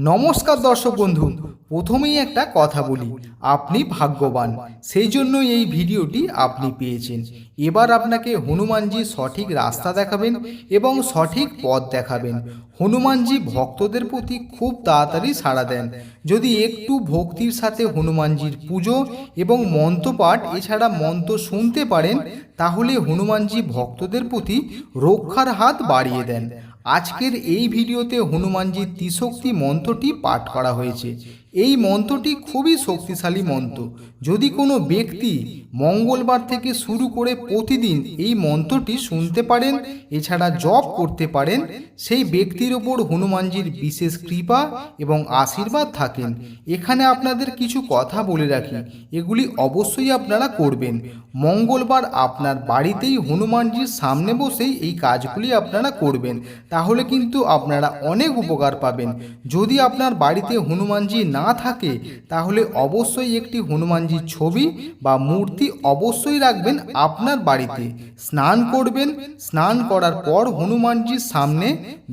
নমস্কার দর্শক বন্ধু, প্রথমেই একটা কথা বলি, আপনি ভাগ্যবান, সেই জন্য এই ভিডিওটি আপনি পেয়েছেন। এবার আপনাকে হনুমানজি সঠিক রাস্তা দেখাবেন এবং সঠিক পথ দেখাবেন। হনুমানজি ভক্তদের প্রতি খুব তাড়াতাড়ি সাড়া দেন। যদি একটু ভক্তির সাথে হনুমানজির পুজো এবং মন্ত্রপাঠ এছাড়া মন্ত্র শুনতে পারেন, তাহলে হনুমানজি ভক্তদের প্রতি রক্ষার হাত বাড়িয়ে দেন। আজকের এই ভিডিওতে হনুমানজির ত্রিশক্তি মন্ত্রটি পাঠ করা হয়েছে। এই মন্ত্রটি খুবই শক্তিশালী মন্ত্র। যদি কোনো ব্যক্তি মঙ্গলবার থেকে শুরু করে প্রতিদিন এই মন্ত্রটি শুনতে পারেন এছাড়া জপ করতে পারেন, সেই ব্যক্তির ওপর হনুমানজির বিশেষ কৃপা এবং আশীর্বাদ থাকেন। এখানে আপনাদের কিছু কথা বলে রাখি, এগুলি অবশ্যই আপনারা করবেন। মঙ্গলবার আপনার বাড়িতেই হনুমানজির সামনে বসেই এই কাজগুলি আপনারা করবেন, তাহলে কিন্তু আপনারা অনেক উপকার পাবেন। যদি আপনার বাড়িতে হনুমানজি না থাকে, তাহলে অবশ্যই একটি হনুমানজির ছবি বা মূর্তি অবশ্যই রাখবেন আপনার বাড়িতে। স্নান করবেন, স্নান করার পর হনুমানজির সামনে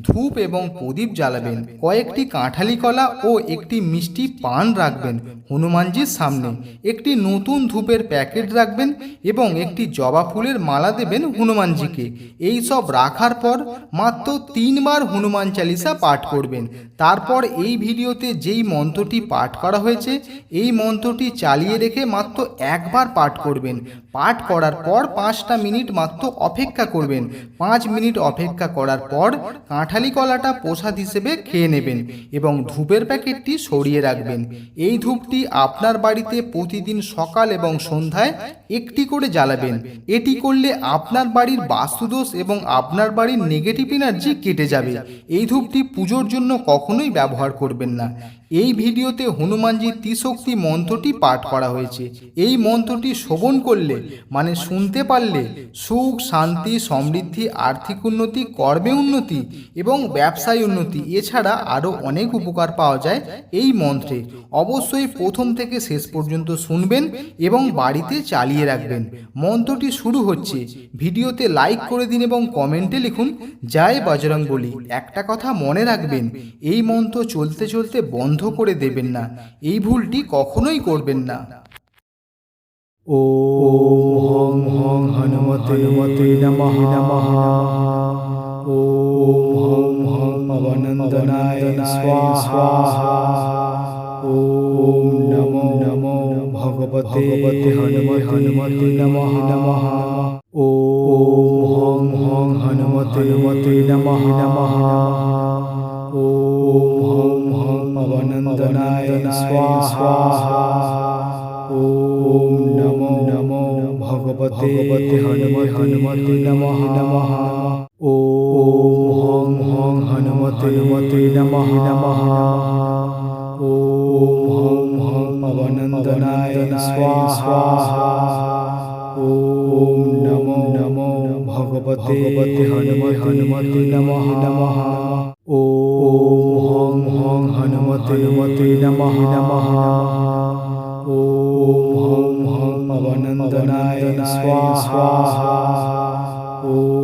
ধূপ এবং প্রদীপ জ্বালাবেন। কয়েকটি কাঁঠালি কলা ও একটি মিষ্টি পান রাখবেন হনুমানজির সামনে। একটি নতুন ধূপের প্যাকেট রাখবেন এবং একটি জবা ফুলের মালা দেবেন হনুমানজিকে। এই সব রাখার পর মাত্র 3 বার হনুমান চালিসা পাঠ করবেন। তারপর এই ভিডিওতে যেই মন্ত্রটি পাঠ করা হয়েছে, এই মন্ত্রটি চালিয়ে রেখে মাত্র একবার পাঠ করবেন। পাঠ করার পর 5টা মিনিট মাত্র অপেক্ষা করবেন। 5 মিনিট অপেক্ষা করার পর কাঁঠালি কলাটা প্রসাদ হিসেবে খেয়ে নেবেন এবং ধূপের প্যাকেটটি সরিয়ে রাখবেন। এই ধূপটি আপনার বাড়িতে প্রতিদিন সকাল এবং সন্ধ্যায় একটি করে জ্বালাবেন। এটি করলে আপনার বাড়ির বাস্তুদোষ এবং আপনার বাড়ির নেগেটিভ এনার্জি কেটে যাবে। এই ধূপটি পুজোর জন্য কখনোই ব্যবহার করবেন না। এই ভিডিওতে হনুমানজির ত্রিশক্তি মন্ত্রটি পাঠ করা হয়েছে। এই মন্ত্রটি শ্রবণ করলে মানে শুনতে পারলে সুখ, শান্তি, সমৃদ্ধি, আর্থিক উন্নতি, কর্মে উন্নতি এবং ব্যবসায় উন্নতি এছাড়া আরও অনেক উপকার পাওয়া যায় এই মন্ত্রে। অবশ্যই প্রথম থেকে শেষ পর্যন্ত শুনবেন এবং বাড়িতে চালিয়ে রাখবেন। মন্ত্রটি শুরু হচ্ছে। ভিডিওতে লাইক করে দিন এবং কমেন্টে লিখুন জয় বজরংবলী। একটা কথা মনে রাখবেন, এই মন্ত্র চলতে চলতে বন্ধ করে দেবেন না। এই ভুলটি কখনোই করবেন না। ওম হং হনুমতে নমঃ নমঃ। ওম হং পবনন্দনায় স্বাহা। ওম নমো নমো ভগবতে হনুমতে নমঃ নমঃ। ওম হং হনুমতে নমঃ নমঃ। ওম হং পবনন্দনায় স্বাহা। ওম নমো নমো ভগবতে হনুমতে নমঃ নমঃ। ওম হং হনুমতে নমঃ নমঃ। ওম হং পবনন্দনায় স্বাহা। ওম নমো নমো ভগবতে হনুমতে নমঃ নমঃ। ওম হং হনুমতে নমঃ নমঃ। ওম হং পবনন্দনায় স্বাহা।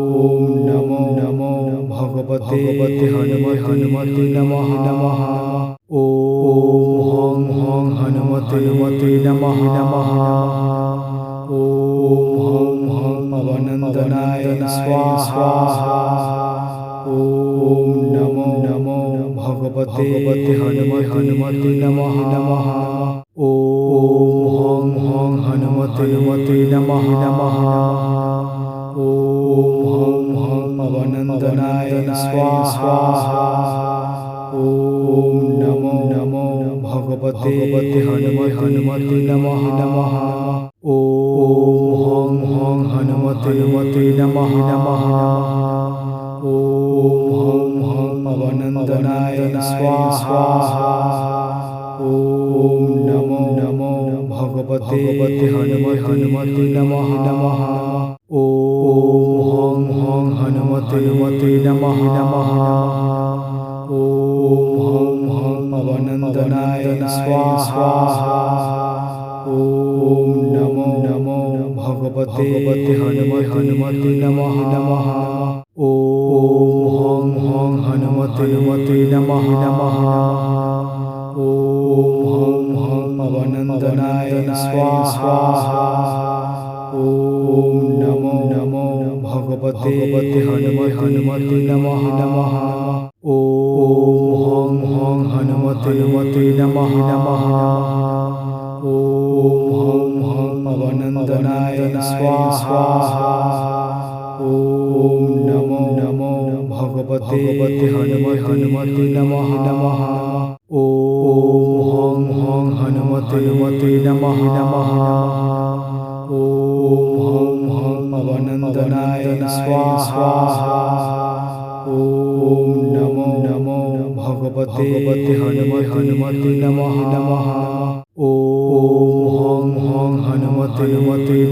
ওম নমো নমো ভগবতে হনুমতে নমঃ নমঃ। ওম হং হনুমতে নমঃ নমঃ। ওম হং পবনন্দনায় স্বাহা। ওম নমো নমো ভগবতে হনুমতে নমঃ নমঃ। ওম হং হনুমতে নমঃ নমঃ। ওম হং পবনন্দনায় স্বাহা। ওম নমো নমো ভগবতে হনুমতে নমঃ নমঃ। ওম হং হনুমতে নমঃ নমঃ। ওম হং পবনন্দনায় স্বাহা। ওম নমো নমো ভগবতে হনুমতে নমঃ নমঃ। ওম হং হনুমতে নমঃ নমঃ। ওম হং পবনন্দনায় স্বাহা। ওম নমো নমো ভগবতে হনুমতে নমঃ নমঃ। ওম হং হনুমতে নমঃ নমঃ। स्वाहा ओम नमो नमो भगवते हनुमते नमः नमः ओम हनुमते नमः नमः ओम पवनंदनाय स्वाहा ओम नमो नमो भगवते हनुमते नमः नमः ओम हनुमते नमः नमः ओम पवनंदनाय स्वाहा ओम नमो नमो भगवते हनुमते नमः नमः ओम हनुमते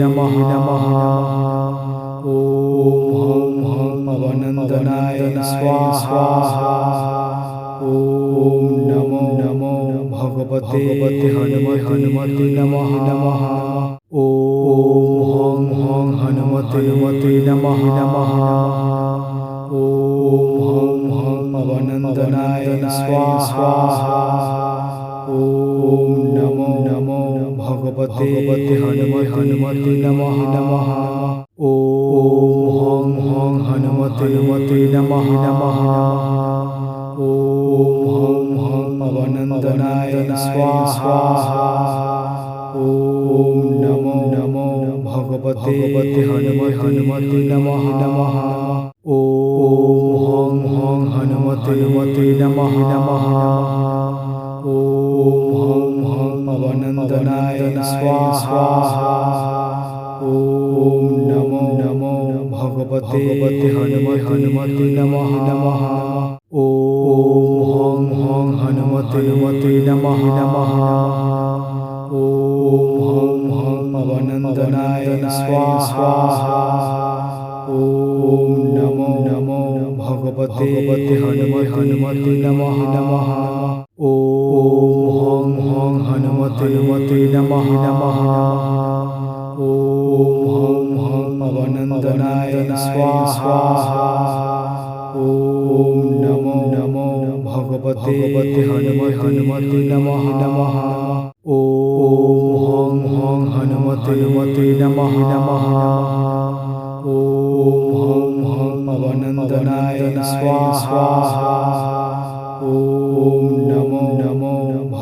नमः नमः ओम पवनंदनाय स्वाहा ओम नमो नमो भगवते हनुमते नमः नमः ओम हनुमते नमः नमः ओम पवनंदनाय स्वाहा ओम नमो नमो भगवते हनुमते नमः नमः ओम हनुमते नमः नमः ओम पवनंदनाय स्वाहा ओम नमो नमो भगवते हनुमते नमः नमः ओम हनुमते नमः नमः ओम पवनंदनाय स्वाहा ओम नमो नमो भगवते हनुमते नमः नमः ओम हनुमते नमः नमः ओम पवनंदनाय स्वाहा ओम नमो नमो भगवते हनुमते नमः नमः ओम हनुमते नमः नमः ओम पवनंदनाय स्वाहा ओम नमो नमो भगवते हनुमते नमः नमः ओम हनुमते नमः नमः ओम पवनंदनाय स्वाहा ओम नमो नमो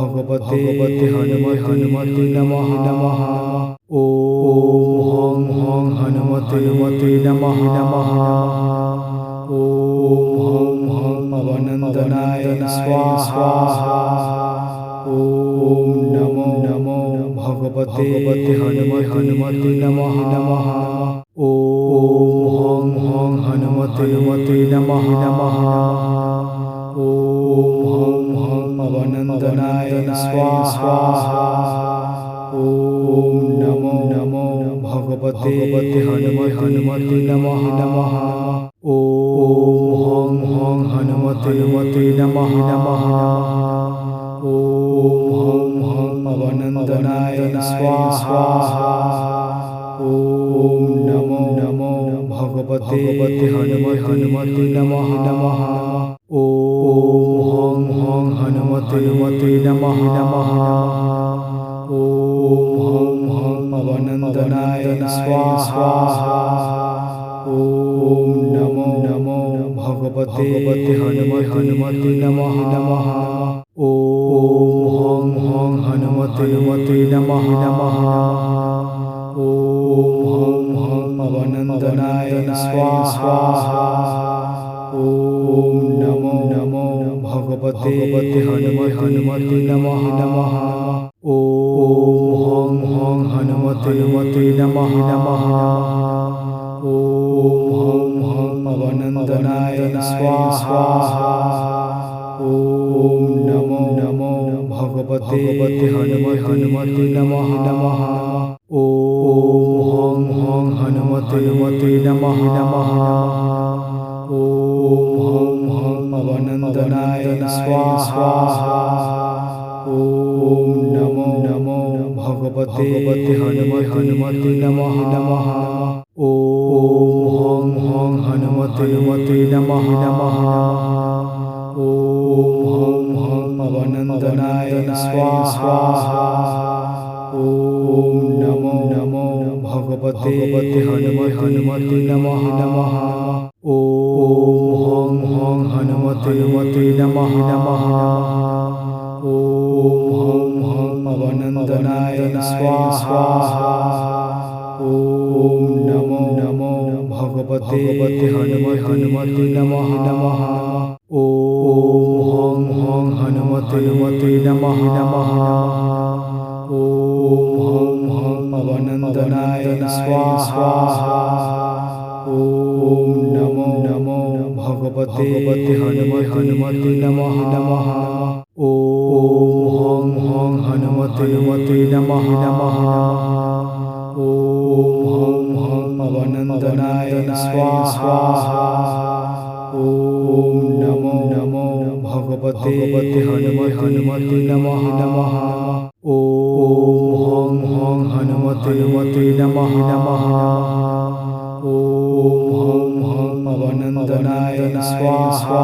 भगवते हनुमते नमः नमः ओम हनुमते नमः नमः ओम पवनंदनाय स्वाहा ओम नमो नमो भगवते हनुमते नमः नमः ओम हनुमते नमः नमः ओम पवनंदनाय स्वाहा ओम नमो नमो भगवते हनुमते नमः नमः ओम हनुमते नमः नमः ओम पवनंदनाय स्वाहा ओम नमो नमो भगवते हनुमते नमः नमः ओम हनुमते नमः नमः ओम पवनंदनाय स्वाहा ओम नमो नमो भगवते हनुमते नमः नमः ओम हनुमते नमः नमः ओम पवनंदनाय स्वाहा ओम नमो नमो भगवते हनुमते नमः नमः ओम हनुमते नमः नमः ओम पवनंदनाय स्वाहा ओम नमो नमो भगवते हनुमते नमः नमः ओम हनुमते नमः नमः ओम पवनंदनाय स्वाहा ओम नमो नमो भगवते हनुमते नमः नमः ओम हनुमते नमः नमः ओम पवनंदनाय स्वाहा ओम भगवते हनुमते नमः नमः। ओम हनुमते नमः नमः। ओम पवनंदनाय स्वाहा। ओम नमो भगवते हनुमते नमः नमः। ओम हनुमते नमः नमः। ओम पवनंदनाय स्वाहा। ओम नमो भगवते हनुमते नमः नमः। ओम हनुमते नमः नमः। ओम पवनंदनाय स्वाहा। ओम नमो भगवते हनुमते नमः नमः। ओम हनुमते नमः नमः। ओम पवनंदनाय स्वाहा।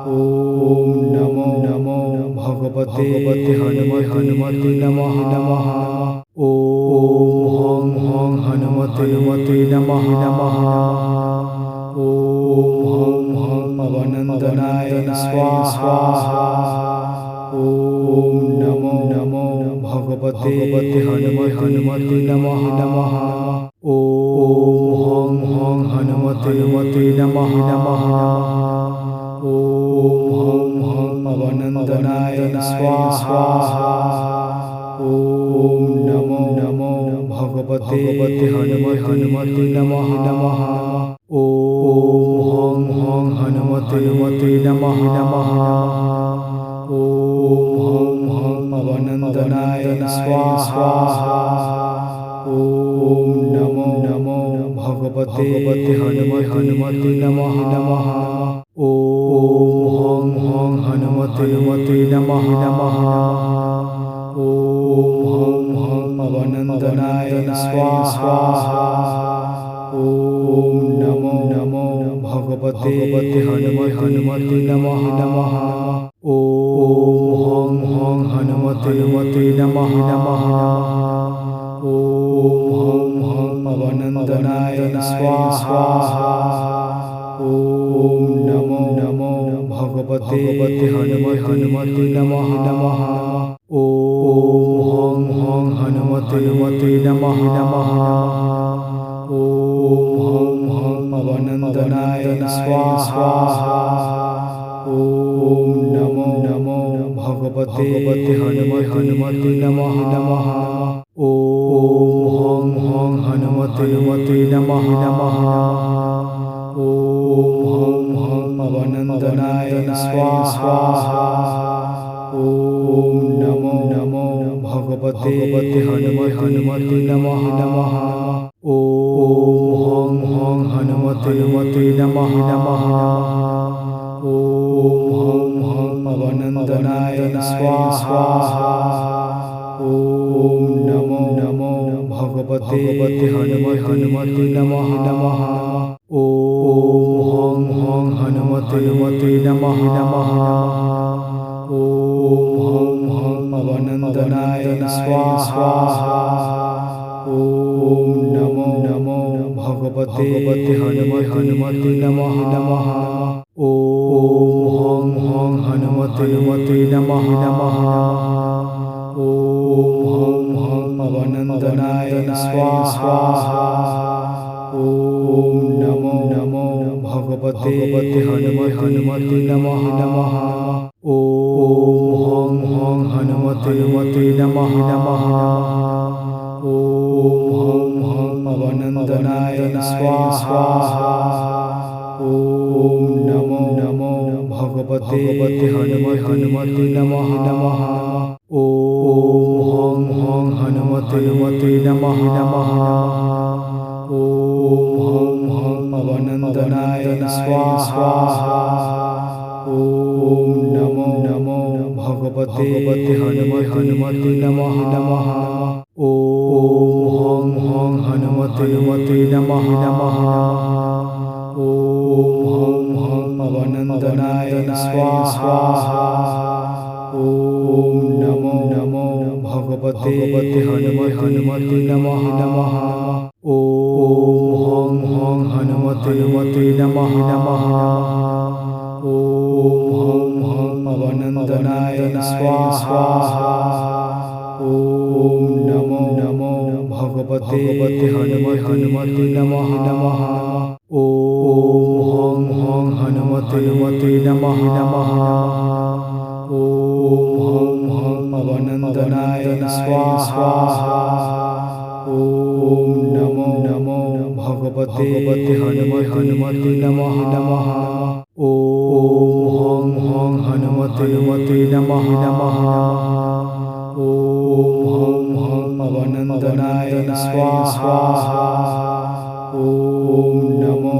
ओम नमो भगवते हनुमते नमः नमः। ओम हनुमते नमः नमः। ओम पवनंदनाय स्वाहा। ओम नमो भगवते हनुमते नमः नमः। ओम हनुमते नमः नमः। ओम पवनंदनाय स्वाहा। ओम नमो भगवते हनुमते नमः नमः। ओम हनुमते नमः नमः। ओम पवनंदनाय स्वाहा। ओम नमो भगवते हनुमते नमः नमः। ओम हनुमते नमः नमः। ओम पवनंदनाय स्वाहा। ओम नमो भगवते हनुमते नमः नमः। ओम हनुमते नमः नमः। ओम पवनंदनाय स्वाहा। ओम नमो भगवते हनुमते नमः नमः। ओम हनुमते नमः नमः। ओम पवनंदनाय स्वाहा। ओम नमो भगवते हनुमते नमः नमः। ओम हनुमते नमः नमः। ओम पवनंदनाय स्वाहा। ओम नमो भगवते हनुमते नमः नमः। ओम हनुमते नमः नमः। ओम पवनंदनाय स्वाहा। ओम नमो भगवते हनुमते नमः नमः। ओम हनुमते नमः नमः। ओम पवनंदनाय स्वाहा। ओम नमो भगवते हनुमते नमः नमः। ओम हनुमते नमः नमः। ओम पवनंदनाय स्वाहा। ओम नमो भगवते हनुमते नमः नमः। ओम हनुमते नमः नमः। ओम पवनंदनाय स्वाहा। ओम नमो भगवते हनुमते नमः नमः। ओम हनुमते नमः नमः। ओम पवनंदनाय स्वाहा। ओम नमो भगवते हनुमते नमः नमः। ओम हनुमते नमः नमः। ओम पवनंदनाय स्वाहा। ओम नमो भगवते भगवते हनुमते नमः नमः। ॐ हं हनुमते नमः नमः। ॐ हं पवनंदनाय स्वाहा। ॐ नमो भगवते हनुमते नमः नमः। ॐ हं हनुमते नमः नमः। ॐ हं पवनंदनाय स्वाहा। ॐ नमो भगवते हनुमते नमः नमः। ॐ हं हनुमते नमः नमः। ॐ हं पवनंदनाय स्वाहा। ॐ नमो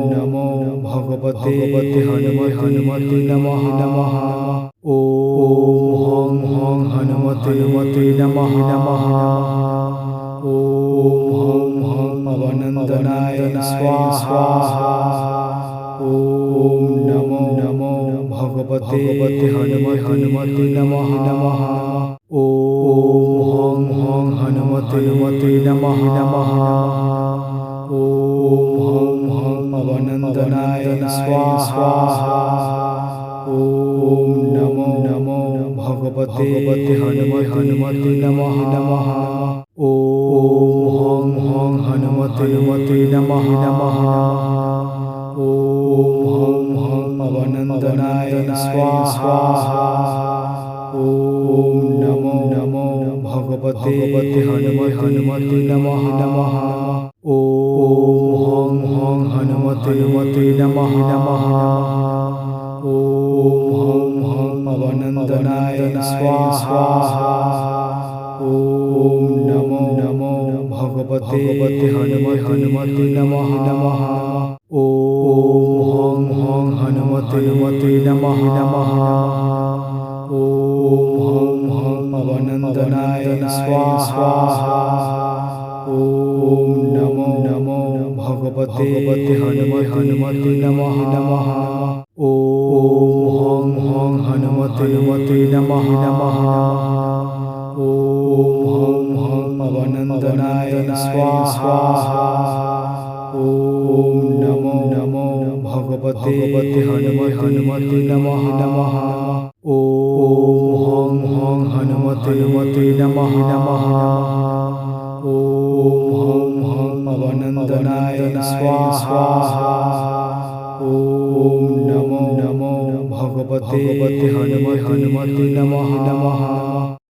भगवते हनुमते नमः नमः। ॐ हं हनुमते नमः नमः। ॐ हं पवनंदनाय स्वाहा। ॐ नमो भगवते हनुमते नमः नमः। ॐ हं हनुमते नमः नमः। ॐ हं पवनंदनाय स्वाहा। ॐ नमो भगवते हनुमते नमः नमः। ॐ हं हनुमते नमः नमः। ॐ हं पवनंदनाय स्वाहा। ॐ नमो भगवते हनुमते नमः नमः। ॐ हं हनुमते नमः नमः। ॐ हं पवनंदनाय स्वाहा। ॐ नमो भगवते हनुमते नमः नमः। ॐ हं हनुमते नमः नमः। ॐ हं पवनंदनाय स्वाहा। ॐ नमो भगवते हनुमते नमः नमः। ॐ हं हनुमते नमः नमः। ॐ हं पवनंदनाय स्वाहा। ॐ नमो भगवते हनुमते नमः नमः। ॐ हं हनुमते नमः नमः। ॐ हं पवनंदनाय स्वाहा। ॐ नमो भगवते हनुमते नमः नमः।